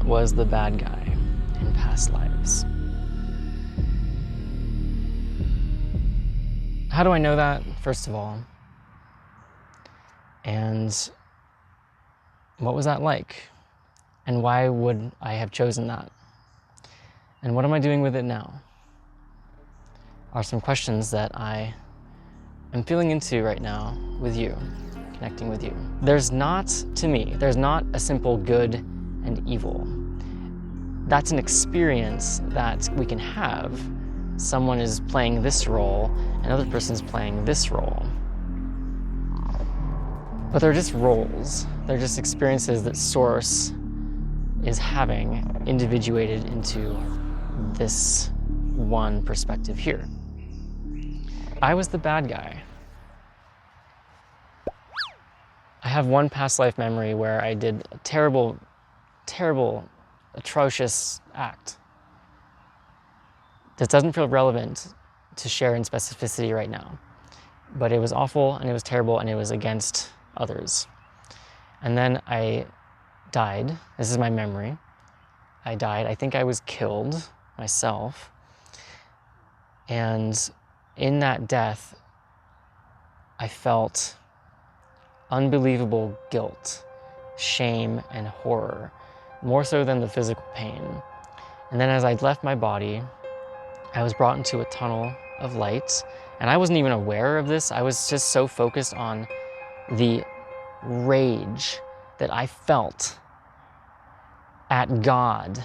was the bad guy in past lives. How do I know that, first of all? And what was that like? And why would I have chosen that? And what am I doing with it now? Are some questions that I am feeling into right now with you, connecting with you. There's not, to me, there's not a simple good and evil. That's an experience that we can have. Someone is playing this role, another person's playing this role. But they're just roles. They're just experiences that Source is having individuated into this one perspective here. I was the bad guy. I have one past life memory where I did a terrible, atrocious act that doesn't feel relevant to share in specificity right now. But it was awful and it was terrible and it was against others. And then I died. This is my memory. I died. I think I was killed myself. And in that death, I felt unbelievable guilt, shame, and horror, more so than the physical pain. And then as I left my body, I was brought into a tunnel of light, and I wasn't even aware of this. I was just so focused on the rage that I felt at God,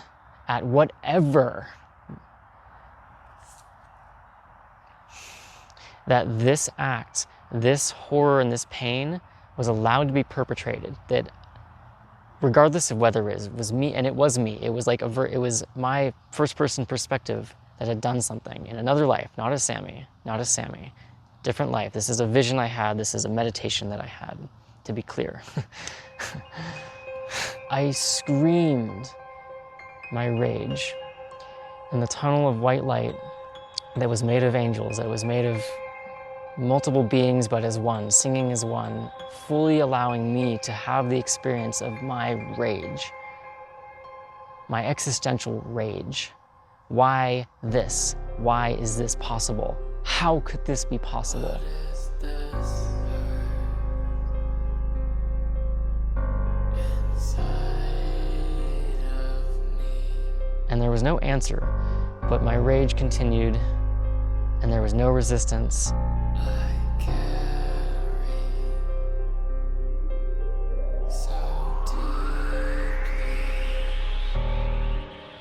at whatever, that this act, this horror and this pain was allowed to be perpetrated, that regardless of whether it was me, and it was me, it was like it was my first person perspective that had done something in another life, not as Sammy, different life. This is a vision I had, this is a meditation that I had, to be clear. I screamed my rage in the tunnel of white light that was made of angels, that was made of multiple beings but as one, singing as one, fully allowing me to have the experience of my rage, my existential rage. Why this? Why is this possible? How could this be possible? And there was no answer, but my rage continued, and there was no resistance.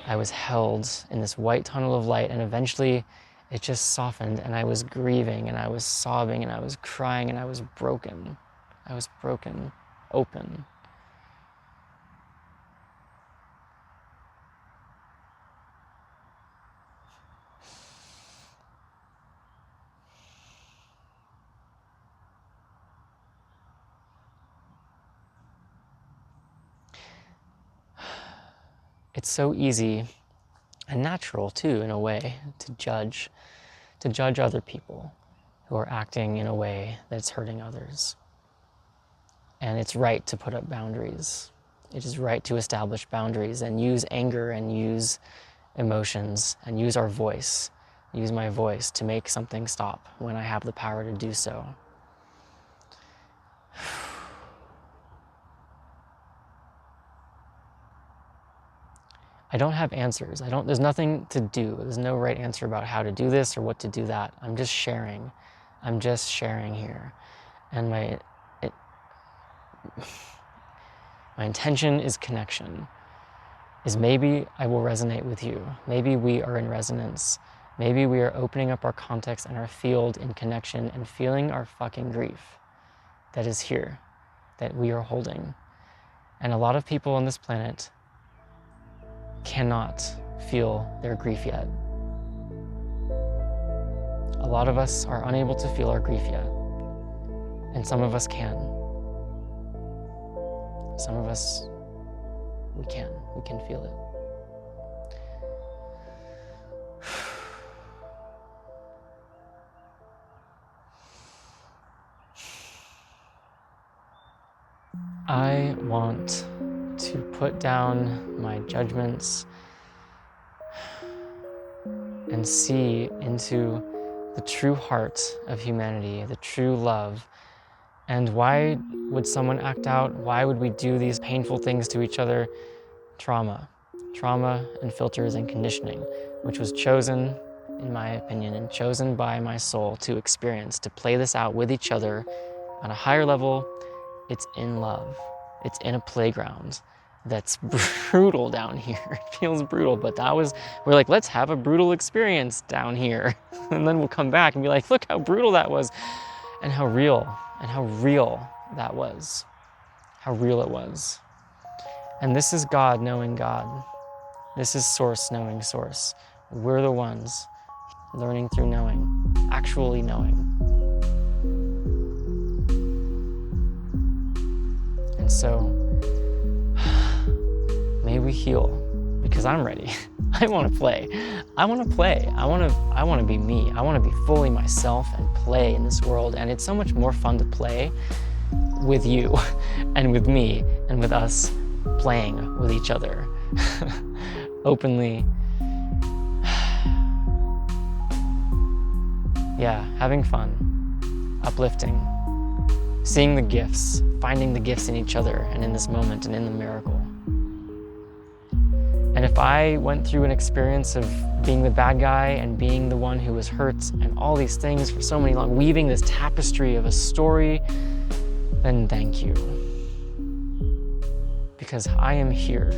I was held in this white tunnel of light, and eventually it just softened, and I was grieving, and I was sobbing, and I was crying, and I was broken. I was broken, open. It's so easy and natural too, in a way, to judge other people who are acting in a way that's hurting others. And it's right to put up boundaries. It is right to establish boundaries and use anger and use emotions and use our voice, use my voice to make something stop when I have the power to do so. I don't have answers. There's nothing to do. There's no right answer about how to do this or what to do that. I'm just sharing. I'm just sharing here. And my intention is connection. Is maybe I will resonate with you. Maybe we are in resonance. Maybe we are opening up our context and our field in connection and feeling our fucking grief that is here, that we are holding. And a lot of people on this planet cannot feel their grief yet. A lot of us are unable to feel our grief yet, and some of us can. Some of us, we can feel it. I want to put down my judgments and see into the true heart of humanity, the true love. And why would someone act out? Why would we do these painful things to each other? Trauma and filters and conditioning, which was chosen, in my opinion, and chosen by my soul to experience, to play this out with each other on a higher level. It's in love. It's in a playground that's brutal down here. It feels brutal, but we're like, let's have a brutal experience down here. And then we'll come back and be like, look how brutal that was, and how real that was. How real it was. And this is God knowing God. This is Source knowing Source. We're the ones learning through knowing, actually knowing. And so, may we heal, because I'm ready. I want to play. I want to be me. I want to be fully myself and play in this world. And it's so much more fun to play with you and with me and with us playing with each other openly. Yeah, having fun, uplifting, seeing the gifts, finding the gifts in each other and in this moment and in the miracle. And if I went through an experience of being the bad guy and being the one who was hurt and all these things for so many long, weaving this tapestry of a story, then thank you. Because I am here.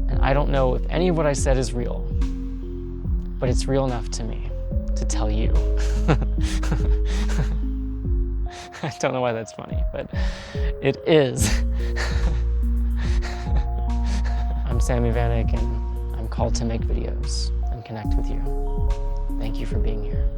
And I don't know if any of what I said is real, but it's real enough to me to tell you. I don't know why that's funny, but it is. I'm Sammy and I'm called to make videos and connect with you. Thank you for being here.